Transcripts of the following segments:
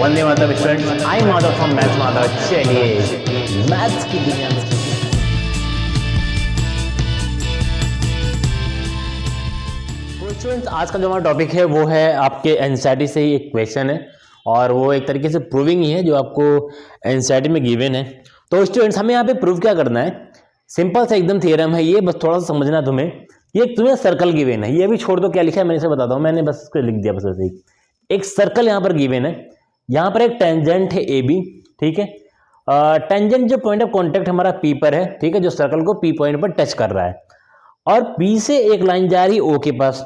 Vande Mataram students, I Madhav from maths Madhav. चलिए maths की दुनिया में तो स्टूडेंट्स आज का जो हमारा टॉपिक है वो है आपके एनसीईआरटी से ही एक क्वेश्चन है और वो एक तरीके से प्रूविंग ही है जो आपको एनसीईआरटी में गिवन है। तो स्टूडेंट्स हमें यहाँ पे प्रूव क्या करना है, सिंपल सा एकदम थ्योरम है ये, बस थोड़ा सा समझना तुम्हें। ये तुम्हें सर्कल गिवन है, ये भी छोड़ दो क्या लिखा है मैंने से बताता हूँ, मैंने बस इसको लिख दिया बस ऐसे ही। एक सर्कल यहाँ पर गिवन है, यहाँ पर एक टेंजेंट है ए बी, ठीक है। टेंजेंट जो पॉइंट ऑफ कॉन्टेक्ट हमारा पी पर है, ठीक है, जो सर्कल को पी पॉइंट पर टच कर रहा है और पी से एक लाइन जा रही है ओ के पास।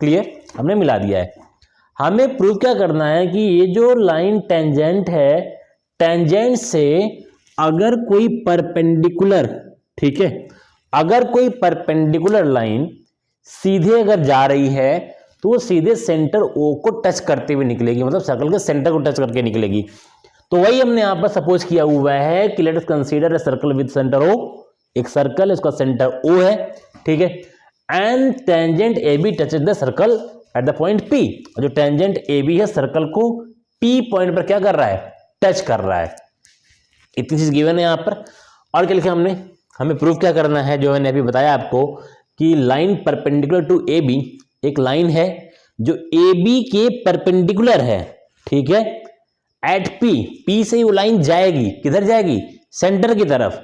क्लियर, हमने मिला दिया है। हमें प्रूव क्या करना है कि ये जो लाइन टेंजेंट है, टेंजेंट से अगर कोई परपेंडिकुलर, ठीक है, अगर कोई परपेंडिकुलर लाइन सीधे अगर जा रही है तो वो सीधे सेंटर ओ को टच करते हुए निकलेगी, मतलब सर्कल के सेंटर को टच करके निकलेगी। तो वही हमने यहां पर सपोज किया हुआ है कि let us consider a circle with centre O. एक सर्कल है, उसका सेंटर ओ है, ठीक है, and tangent A B touches the circle at the point P. जो टेंजेंट ए बी है सर्कल को पी पॉइंट पर क्या कर रहा है, टच कर रहा है। इतनी चीज गिवन है यहां पर। और क्या लिखा हमने, हमें प्रूफ क्या करना है, जो मैंने अभी बताया आपको कि line perpendicular to A B, एक लाइन है जो ए बी के परपेंडिकुलर है, ठीक है, एट पी, पी से ही वो लाइन जाएगी, किधर जाएगी, सेंटर की तरफ,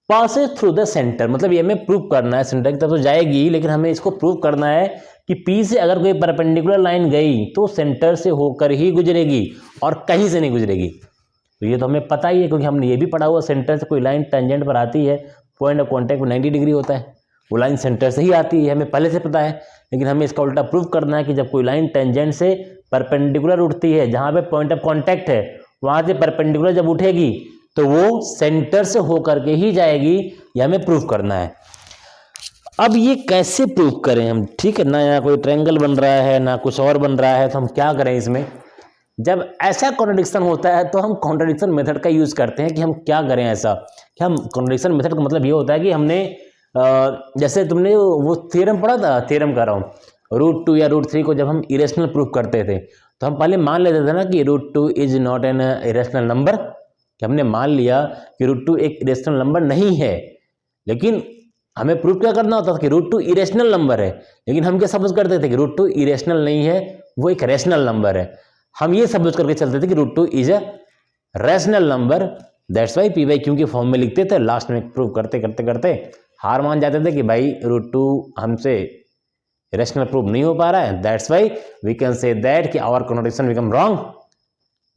पासेस थ्रू द सेंटर। मतलब ये हमें प्रूव करना है, सेंटर की तरफ तो जाएगी लेकिन हमें इसको प्रूव करना है कि पी से अगर कोई परपेंडिकुलर लाइन गई तो सेंटर से होकर ही गुजरेगी और कहीं से नहीं गुजरेगी। तो ये तो हमें पता ही है क्योंकि हमने ये भी पढ़ा हुआ, सेंटर से कोई लाइन टेंजेंट पर आती है, पॉइंट ऑफ कॉन्टेक्ट 90 डिग्री होता है, वो लाइन सेंटर से ही आती है, हमें पहले से पता है। लेकिन हमें इसका उल्टा प्रूव करना है कि जब कोई लाइन टेंजेंट से परपेंडिकुलर उठती है, जहां पे पॉइंट ऑफ कांटेक्ट है वहां से परपेंडिकुलर जब उठेगी तो वो सेंटर से होकर के ही जाएगी, यह हमें प्रूव करना है। अब ये कैसे प्रूव करें हम, ठीक है ना, यहाँ कोई ट्रायंगल बन रहा है ना कुछ और बन रहा है, तो हम क्या करें इसमें। जब ऐसा कॉन्ट्रडिक्शन होता है तो हम कॉन्ट्रडिक्शन मेथड का यूज करते हैं कि हम क्या करें ऐसा कि हम कॉन्ट्रडिक्शन मेथड का मतलब ये होता है कि हमने जैसे तुमने वो थ्योरम पढ़ा था, थ्योरम कर रहा हूँ, √2 या √3 को जब हम इरेशनल प्रूफ करते थे तो हम पहले मान लेते थे ना कि √2 is not an irrational number, कि हमने मान लिया कि √2 एक इरेशनल नंबर नहीं है। लेकिन हमें प्रूफ क्या करना होता था कि √2 इरेशनल नंबर है, लेकिन हम क्या सपोज करते थे कि √2 इरेशनल नहीं है, वो एक रैशनल नंबर है। हम ये सपोज करके चलते थे कि √2 is a rational number, that's why P by Q के फॉर्म में लिखते थे। लास्ट में प्रूव करते करते करते हार मान जाते थे कि भाई √2 हमसे रैशनल प्रूफ नहीं हो पा रहा है, that's why we can say that कि our contradiction become wrong,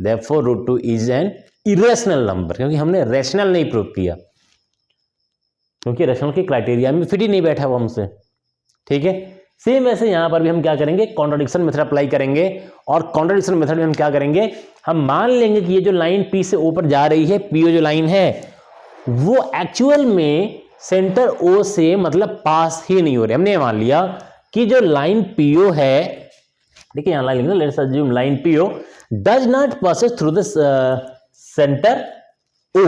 therefore √2 is an irrational number, क्योंकि हमने रैशनल नहीं प्रूव किया, क्योंकि रैशनल के क्राइटेरिया में फिट ही नहीं बैठा वो हमसे, ठीक है। सेम वैसे यहां पर भी हम क्या करेंगे, कॉन्ट्रडिक्शन मेथड अप्लाई करेंगे। और कॉन्ट्रडिक्शन मेथड में हम क्या करेंगे, हम मान लेंगे कि ये जो लाइन पी से ऊपर जा रही है, पीओ जो लाइन है वो एक्चुअल में सेंटर ओ से मतलब पास ही नहीं हो रही। हमने ये मान लिया कि जो लाइन पीओ है, देखिए यहां लाइन लिखना, let's assume line P O does not passes through the centre O,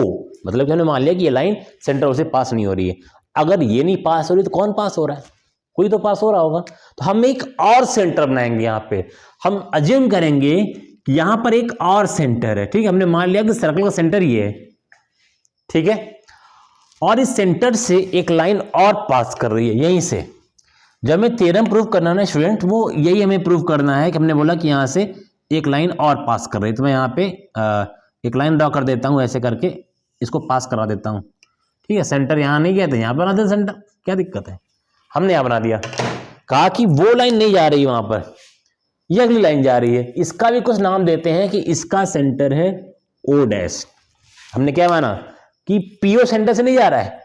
मतलब कि हमने मान लिया कि ये लाइन सेंटर ओ से पास नहीं हो रही है। अगर ये नहीं पास हो रही तो कौन पास हो रहा है, कोई तो पास हो रहा होगा। तो हम एक और सेंटर बनाएंगे, यहां पे हम अज्यूम करेंगे कि यहां पर एक और सेंटर है, ठीक है। हमने मान लिया कि सर्कल का सेंटर ये है, ठीक है, और इस सेंटर से एक लाइन और पास कर रही है यहीं से। जब हमें थ्योरम प्रूव करना है ना स्टूडेंट, वो यही हमें प्रूव करना है कि हमने बोला कि यहां से एक लाइन और पास कर रही है। तो मैं यहाँ पे एक लाइन ड्रॉ कर देता हूं, ऐसे करके इसको पास करा देता हूं, ठीक है। सेंटर यहां नहीं गया तो यहां बना दे सेंटर, क्या दिक्कत है, हमने यहां बना दिया। कहा कि वो लाइन नहीं जा रही वहां पर, ये अगली लाइन जा रही है, इसका भी कुछ नाम देते हैं कि इसका सेंटर है ओ डैश। हमने क्या माना कि पीओ सेंटर से नहीं जा रहा है,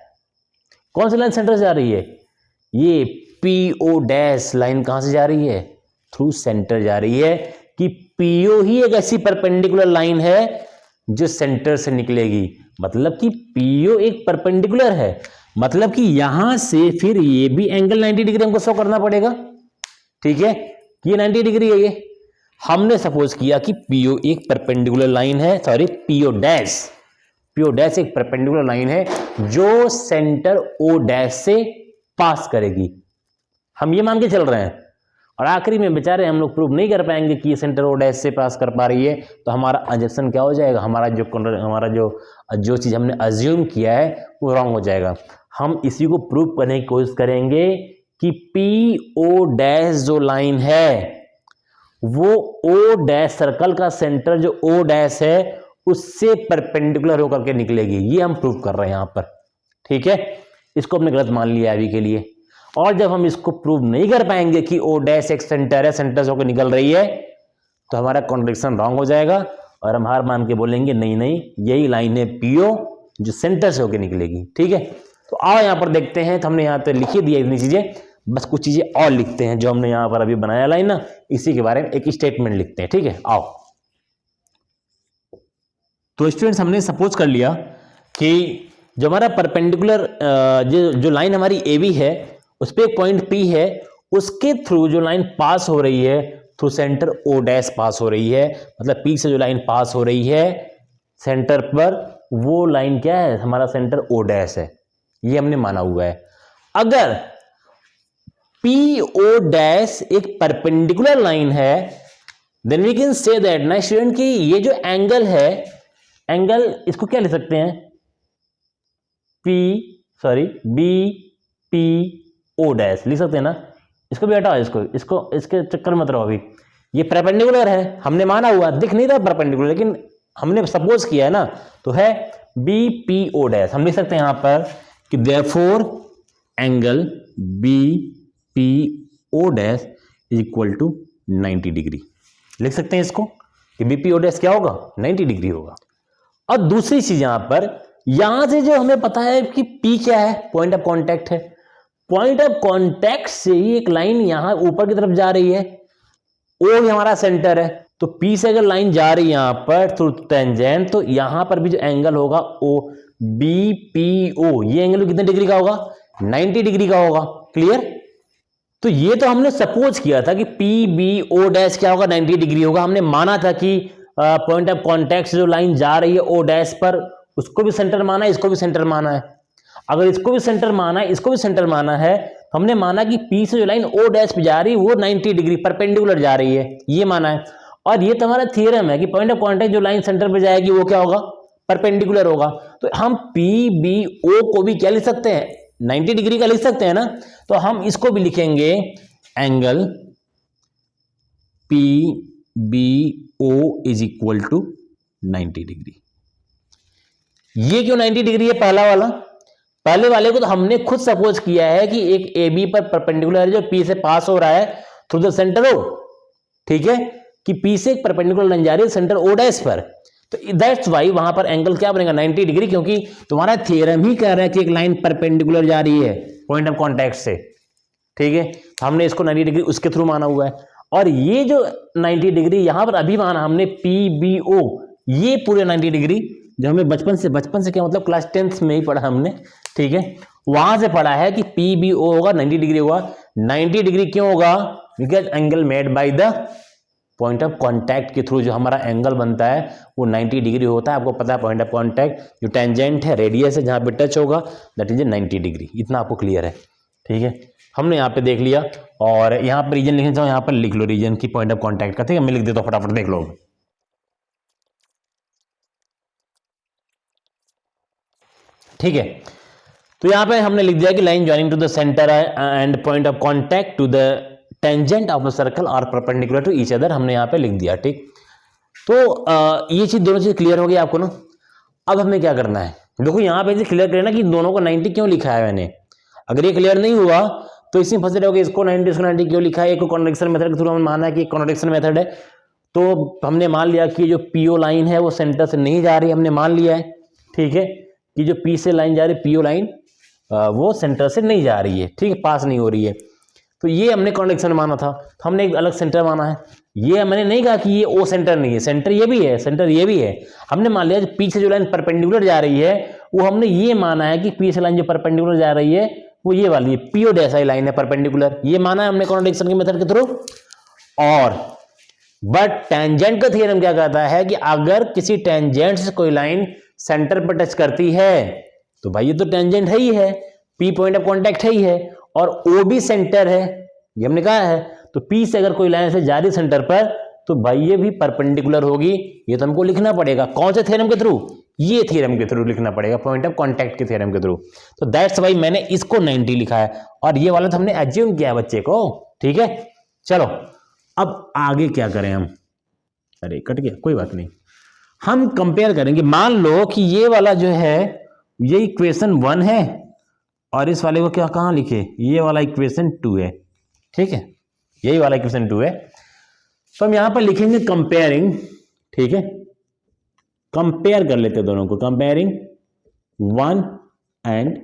कौन सी लाइन सेंटर से जा रही है, ये पीओ डैश लाइन कहां से जा रही है, थ्रू सेंटर जा रही है, कि पीओ ही एक ऐसी परपेंडिकुलर लाइन है जो सेंटर से निकलेगी। मतलब कि पीओ एक परपेंडिकुलर है, मतलब कि यहां से फिर ये भी एंगल 90 डिग्री हमको शो करना पड़ेगा, ठीक है, ये 90 डिग्री है। ये हमने सपोज किया कि पीओ एक परपेंडिकुलर लाइन है, सॉरी पीओ डैश एक परपेंडिकुलर लाइन है जो सेंटर ओ डैश से पास करेगी, हम ये मान के चल रहे हैं। और आखिरी में बेचारे हम लोग प्रूव नहीं कर पाएंगे कि ये सेंटर ओ डैश से पास कर पा रही है, तो हमारा अजम्पशन क्या हो जाएगा, हमारा जो चीज़ हमने अज्यूम किया है वो रॉन्ग हो जाएगा। हम इसी को प्रूव करने की कोशिश करेंगे कि पी ओ डैश जो लाइन है वो ओ डैश सर्कल का सेंटर जो ओ डैश है उससे परपेंडिकुलर होकर के निकलेगी, ये हम प्रूव कर रहे हैं यहाँ पर। ठीक है, इसको हमने गलत मान लिया अभी के लिए। और जब हम इसको प्रूव नहीं कर पाएंगे कि ओ डैश एक सेंटर है, सेंटर से होकर निकल रही है, तो हमारा कॉन्ट्रडिक्शन रॉन्ग हो जाएगा और हम हार मान के बोलेंगे नहीं नहीं यही लाइन है पीओ जो सेंटर से होकर निकलेगी। ठीक है, तो आओ यहाँ पर देखते हैं। तो हमने यहाँ पे लिखी दी इतनी चीजें, बस कुछ चीजें और लिखते हैं जो हमने यहाँ पर अभी बनाया लाइन ना, इसी के बारे में एक स्टेटमेंट लिखते हैं। ठीक है, आओ। तो स्टूडेंट्स हमने सपोज कर लिया कि जो हमारा परपेंडिकुलर जो लाइन हमारी ए बी है उस पर एक पॉइंट पी है, उसके थ्रू जो लाइन पास हो रही है थ्रू सेंटर ओ डैश पास हो रही है, मतलब पी से जो लाइन पास हो रही है सेंटर पर वो लाइन क्या है, हमारा सेंटर ओ डैश है, ये हमने माना हुआ है। अगर पी ओ डैश एक परपेंडिकुलर लाइन है then we can say that ना स्टूडेंट कि ये जो एंगल है, एंगल इसको क्या लिख सकते हैं, बी पी ओ डैश लिख सकते हैं ना। इसको भी हटाओ, इसको इसके चक्कर में मत रहो। अभी ये परपेंडिकुलर है, हमने माना हुआ, दिख नहीं रहा परपेंडिकुलर, लेकिन हमने सपोज किया है ना, तो है बी पी ओ डैश। हम लिख सकते हैं यहां पर कि therefore angle B P O dash is equal to 90 degree. लिख सकते हैं इसको कि बी पी ओ डैश क्या होगा, 90 डिग्री होगा। और दूसरी चीज यहां पर, यहां से जो हमें पता है कि पी क्या है, पॉइंट ऑफ कांटेक्ट है, पॉइंट ऑफ कांटेक्ट से ही एक लाइन यहां ऊपर की तरफ जा रही है, ओ भी हमारा सेंटर है, तो पी से अगर लाइन जा रही है यहां पर थ्रू टेंजेंट, तो यहां पर भी जो एंगल होगा ओ बी पी ओ, ये एंगल कितने डिग्री का होगा, 90 डिग्री का होगा। क्लियर? तो ये तो हमने सपोज किया था कि पी बी ओ डैश क्या होगा, 90 डिग्री होगा। हमने माना था कि पॉइंट ऑफ कांटेक्ट से जो लाइन जा रही है ओ डैश पर, उसको भी सेंटर माना है, इसको भी सेंटर माना है। अगर इसको भी सेंटर माना है, इसको भी सेंटर माना है, तो हमने माना कि पी से जो लाइन ओ डैश पे जा रही है वो 90 डिग्री परपेंडिकुलर जा रही है, ये माना है। और ये तो हमारा थ्योरम है कि पॉइंट ऑफ कांटेक्ट जो लाइन सेंटर पे जाएगी वो क्या होगा, परपेंडिकुलर होगा। तो हम पी बी ओ को भी क्या लिख सकते हैं, 90 डिग्री का लिख सकते हैं ना। तो हम इसको भी लिखेंगे angle P B O is equal to 90 degree. ये क्यों 90 डिग्री है, पहला वाला, पहले वाले को तो हमने खुद सपोज किया है कि एक ए बी पर परपेंडिकुलर है जो पी से पास हो रहा है थ्रू द सेंटर ओ। ठीक है, कि पी से एक परपेंडिकुलर लाइन जा रही है सेंटर ओ डैश पर, तो दैट्स वाई वहां पर एंगल क्या बनेगा, 90 डिग्री, क्योंकि तुम्हारा थ्योरम ही कह रहा है कि एक लाइन परपेंडिकुलर जा रही है पॉइंट ऑफ कांटेक्ट से। ठीक है, तो हमने इसको 90 डिग्री उसके थ्रू माना हुआ है। और ये जो 90 डिग्री यहां पर अभी माना हमने पी बी ओ, ये पूरे 90 डिग्री जो हमें बचपन से क्या मतलब क्लास 10th में ही पढ़ा हमने। ठीक है, वहां से पढ़ा है कि पी बी ओ होगा 90 डिग्री होगा। 90 डिग्री क्यों होगा, because angle made by the point of contact के थ्रू जो हमारा एंगल बनता है वो 90 डिग्री होता है। आपको पता है पॉइंट ऑफ कांटेक्ट जो टेंजेंट है, रेडियस है, जहां पे टच होगा दैट इज 90 डिग्री। इतना आपको क्लियर है? ठीक है, हमने यहाँ पे देख लिया। और यहाँ पर रीजन लिखना चाहो, यहाँ पर लिख लो रीजन की पॉइंट ऑफ कांटेक्ट का। ठीक है, मैं लिख देता हूँ, फटाफट देख लो। ठीक है, तो यहाँ पे हमने लिख दिया कि line joining to the centre and point of contact to the tangent of the circle are perpendicular to each other, हमने यहाँ पे लिख दिया। ठीक, तो ये चीज दोनों चीज क्लियर हो गई आपको ना। अब हमें क्या करना है, देखो यहाँ पे क्लियर करना कि दोनों को 90 क्यों लिखा है मैंने। अगर ये क्लियर नहीं हुआ तो इसमें फंसे रहोगे, इसको 90 क्यों लिखा है। एक कॉन्ट्रडिक्शन मेथड के थ्रू हमने माना है कि कॉन्ट्रडिक्शन मेथड है, तो हमने मान लिया कि जो पीओ लाइन है वो सेंटर से नहीं जा रही, हमने मान लिया है। ठीक है, कि जो पी से लाइन जा रही है पीओ लाइन वो सेंटर से नहीं जा रही है। ठीक है, पास नहीं हो रही है, तो ये हमने कॉन्ट्रडिक्शन माना था, तो हमने एक अलग सेंटर माना है। ये मैंने नहीं कहा कि ये ओ सेंटर नहीं है, सेंटर ये भी है, सेंटर ये भी है। हमने मान लिया पी से जो लाइन परपेंडिकुलर जा रही है वो हमने ये माना है कि पी से लाइन जो परपेंडिकुलर जा रही है वो ये वाली है, पीओ डैश आई लाइन है परपेंडिकुलर, ये माना है हमने कॉन्ट्रडिक्शन के मेथड के थ्रू। और बट टेंजेंट का थ्योरम क्या कहता है कि अगर किसी टेंजेंट से कोई लाइन सेंटर पर टच करती है तो भाई ये तो टेंजेंट है ही है, पी पॉइंट ऑफ कांटेक्ट है ही है, और ओ भी सेंटर है, ये हमने कहा है। तो P से अगर कोई लाइन से जा रही सेंटर पर तो भाई ये भी परपेंडिकुलर होगी, ये तो हमको लिखना पड़ेगा। कौन से थ्योरम के थ्रू? ये थ्योरम के थ्रू लिखना पड़ेगा, पॉइंट ऑफ कांटेक्ट के थ्योरम के थ्रू। तो दैट्स वाई मैंने इसको 90 लिखा है और ये वाला तो हमने एज्यूम किया है बच्चे को, ठीक है। चलो अब आगे क्या करें हम, अरे कट गया, कोई बात नहीं, हम कंपेयर करेंगे। मान लो कि ये वाला जो है ये इक्वेशन 1 है और इस वाले को क्या कहाँ लिखे, ये वाला इक्वेशन 2 है, ठीक है, यही वाला इक्वेशन 2 है। तो हम यहां पर लिखेंगे कंपेयरिंग, ठीक है, कंपेयर कर लेते हैं दोनों को, कंपेयरिंग 1 एंड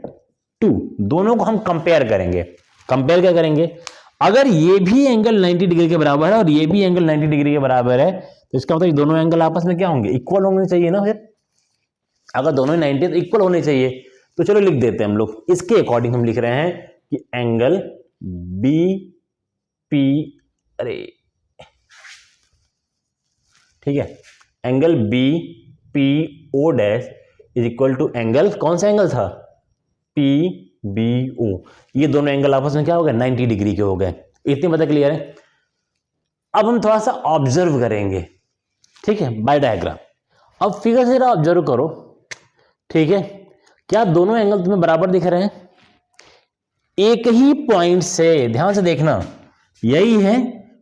2, दोनों को हम कंपेयर करेंगे। कंपेयर क्या करेंगे, अगर ये भी एंगल 90 डिग्री के बराबर है और ये भी एंगल 90 डिग्री के बराबर है तो इसका मतलब दोनों एंगल आपस में क्या होंगे, इक्वल होने चाहिए ना। फिर अगर दोनों 90 तो इक्वल होने चाहिए। तो चलो लिख देते हैं हम लोग, इसके अकॉर्डिंग हम लिख रहे हैं कि एंगल बी पी, अरे ठीक है, angle B P O dash is equal to angle, कौन सा एंगल था, पी बी ओ। ये दोनों एंगल आपस में क्या हो गए, 90 डिग्री के हो गए। इतनी बातें क्लियर है। अब हम थोड़ा सा ऑब्जर्व करेंगे, ठीक है, बाय डायग्राम। अब फिगर से जरा ऑब्जर्व करो, ठीक है, क्या दोनों एंगल तुम्हें बराबर दिख रहे हैं? एक ही पॉइंट से, ध्यान से देखना, यही है,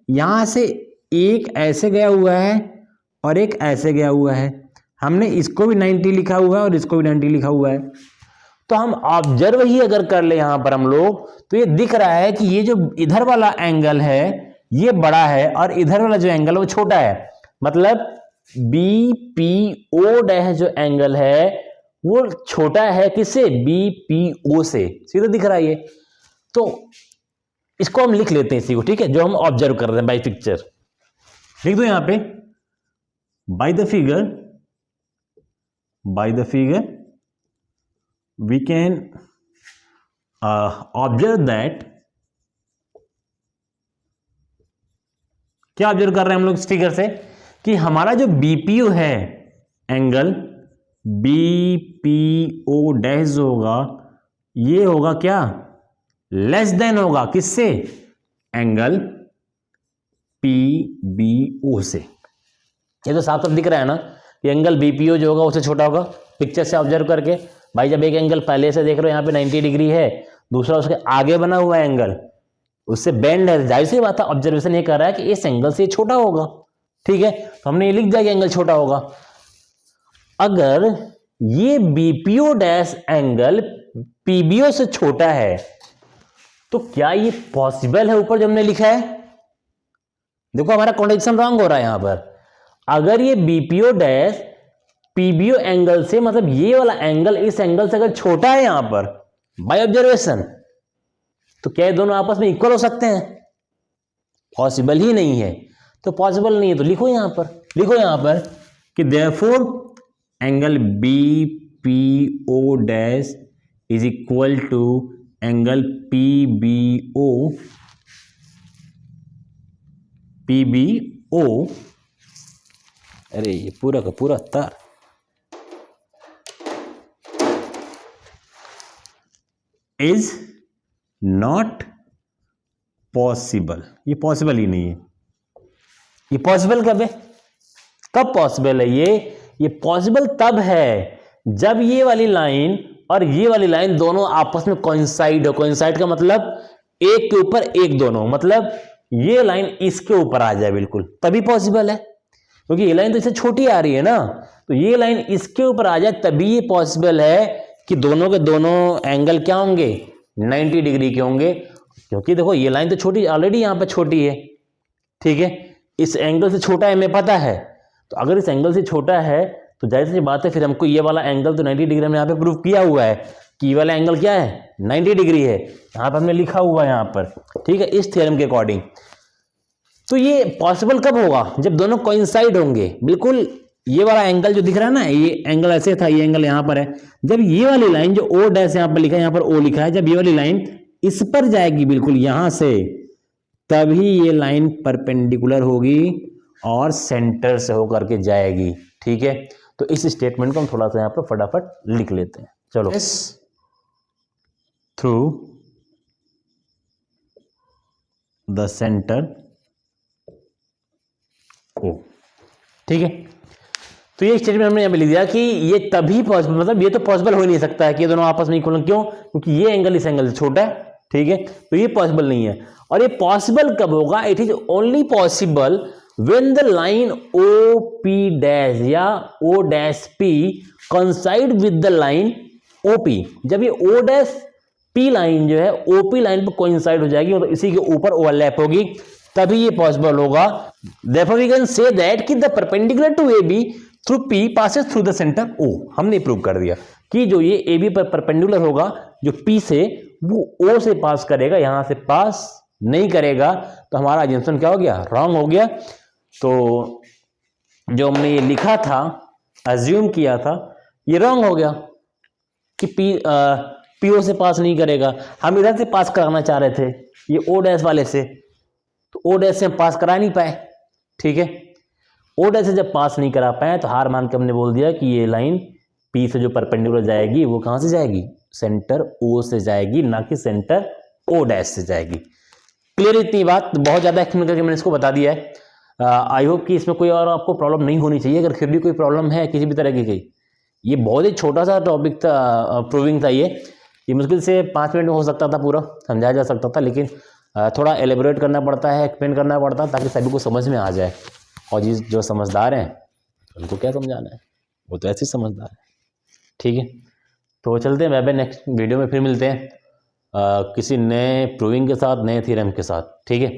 यहां से एक ऐसे गया हुआ है और एक ऐसे गया हुआ है। हमने इसको भी 90 लिखा हुआ है और इसको भी 90 लिखा हुआ है। तो हम ऑब्जर्व ही अगर कर ले यहां पर हम लोग, तो ये दिख रहा है कि ये जो इधर वाला एंगल है ये बड़ा है और इधर वाला जो एंगल है वो छोटा है। मतलब बी पी ओ डैश जो एंगल है वो छोटा है किससे, बी पी ओ से, सीधा दिख रहा है ये। तो इसको हम लिख लेते हैं इसी को, ठीक है, जो हम ऑब्जर्व कर रहे हैं बाय पिक्चर। लिख दो यहां पे, by the figure we can observe that, क्या ऑब्जर्व कर रहे हैं हम लोग इस फिगर से, कि हमारा जो बीपीओ है, एंगल बीपीओ डैश होगा, ये होगा क्या, लेस देन होगा किससे, एंगल पीबीओ से। ये तो साफ साफ दिख रहा है ना कि एंगल बीपीओ जो होगा उससे छोटा होगा, पिक्चर से ऑब्जर्व करके। भाई जब एक एंगल पहले से देख रहे हो यहाँ पे 90 डिग्री है, दूसरा उसके आगे बना हुआ एंगल उससे बेंड है, जाहिर सी बात है ऑब्जर्वेशन ये कर रहा है कि इस एंगल से छोटा होगा, ठीक है। तो हमने ये लिख दिया कि एंगल छोटा होगा। अगर ये बीपीओ डैश एंगल पीबीओ से छोटा है तो क्या ये पॉसिबल है, ऊपर जो हमने लिखा है, देखो हमारा कॉन्ट्रडिक्शन रॉन्ग हो रहा है यहां पर। अगर ये बीपीओ डैश पीबीओ एंगल से, मतलब ये वाला एंगल इस एंगल से अगर छोटा है यहां पर बाय ऑब्जर्वेशन, तो क्या ये दोनों आपस में इक्वल हो सकते हैं? पॉसिबल ही नहीं है। तो पॉसिबल नहीं है तो लिखो यहां पर कि therefore angle BPO dash is equal to angle PBO अरे ये पूरा का पूरा तार इज नॉट पॉसिबल। ये पॉसिबल ही नहीं है। ये पॉसिबल कब है, कब पॉसिबल है? ये पॉसिबल तब है जब ये वाली लाइन और ये वाली लाइन दोनों आपस में कोइंसाइड हो। कोइंसाइड का मतलब एक के ऊपर एक, दोनों, मतलब ये लाइन इसके ऊपर आ जाए बिल्कुल, तभी पॉसिबल है। क्योंकि ये लाइन तो इससे छोटी आ रही है ना, तो ये लाइन इसके ऊपर आ जाए तभी ये पॉसिबल है कि दोनों के दोनों एंगल क्या होंगे, 90 डिग्री के होंगे। क्योंकि देखो ये लाइन तो छोटी, ऑलरेडी यहां पे छोटी है, ठीक है, इस एंगल से छोटा है हमें पता है। तो अगर इस एंगल से छोटा है तो जाहिर सी बात है फिर हमको ये वाला एंगल तो 90 डिग्री हमने यहाँ पे प्रूव किया हुआ है कि ये वाला एंगल क्या है, 90 डिग्री है, यहाँ पर हमने लिखा हुआ है यहाँ पर, ठीक है, इस थ्योरम के अकॉर्डिंग। तो ये पॉसिबल कब होगा, जब दोनों कोइंसाइड होंगे बिल्कुल। ये वाला एंगल जो दिख रहा है ना, ये एंगल ऐसे था, ये एंगल यहाँ पर है। जब ये वाली लाइन जो ओ डैश यहाँ पर लिखा है, यहाँ पर ओ लिखा है, जब ये वाली लाइन इस पर जाएगी बिल्कुल यहां से, तभी ये लाइन परपेंडिकुलर होगी और सेंटर से होकर के जाएगी, ठीक है। तो इस स्टेटमेंट को हम थोड़ा सा यहाँ पर फटाफट लिख लेते हैं। चलो, थ्रू द सेंटर ओ। ठीक है, तो ये स्टेटमेंट हमने यहाँ पे लिख दिया कि ये तभी पॉसिबल, मतलब ये तो पॉसिबल हो ही नहीं सकता है कि ये दोनों आपस में इक्वल। क्यों? क्योंकि ये एंगल इस एंगल से छोटा है। ठीक है, तो ये पॉसिबल नहीं है। और ये पॉसिबल कब होगा? It is only possible when the line O P dash या O dash P coincide with the line O P. जब ये ओ डैश पी लाइन जो है ओपी लाइन पर कोइंसाइड हो जाएगी और इसी के ऊपर ओवरलैप होगी, तभी ये पॉसिबल होगा। Therefore we can say that कि the perpendicular to AB through P passes through the center O। हमने प्रूव कर दिया कि जो ये AB पर परपेंडिकुलर होगा जो P से, वो O से पास करेगा, यहां से पास नहीं करेगा। तो हमारा अजम्पशन क्या हो गया? रॉन्ग हो गया। तो जो हमने ये लिखा था, अज्यूम किया था, ये रॉन्ग हो गया कि पीओ से पास नहीं करेगा। हम इधर से पास कराना चाह रहे थे, ये ओ डैश वाले से, तो ओ डैश से हम पास करा नहीं पाए। ठीक है, ओ डैश से जब पास नहीं करा पाए तो हार मान के हमने बोल दिया कि ये लाइन पी से जो परपेंडिकुलर जाएगी वो कहां से जाएगी? सेंटर ओ से जाएगी, ना कि सेंटर ओ डैश से जाएगी। क्लियर इतनी बात? बहुत ज्यादा एक्सप्लेन करके मैंने इसको बता दिया है। आई होप कि इसमें कोई और आपको प्रॉब्लम नहीं होनी चाहिए। अगर फिर भी कोई प्रॉब्लम है किसी भी तरह की, ये बहुत ही छोटा सा टॉपिक था, प्रूविंग था। ये मुश्किल से 5 मिनट में हो सकता था, पूरा समझाया जा सकता था, लेकिन थोड़ा एलेबोरेट करना पड़ता है, एक्सप्लेन करना पड़ता है ताकि सभी को समझ में आ जाए। और जो समझदार हैं उनको क्या समझाना है, वो तो ऐसे ही समझदार है। ठीक है, तो चलते हैं बाय, नेक्स्ट वीडियो में फिर मिलते हैं किसी नए प्रूविंग के साथ, नए थ्योरम के साथ। ठीक है,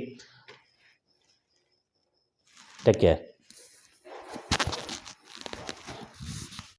टेक केयर।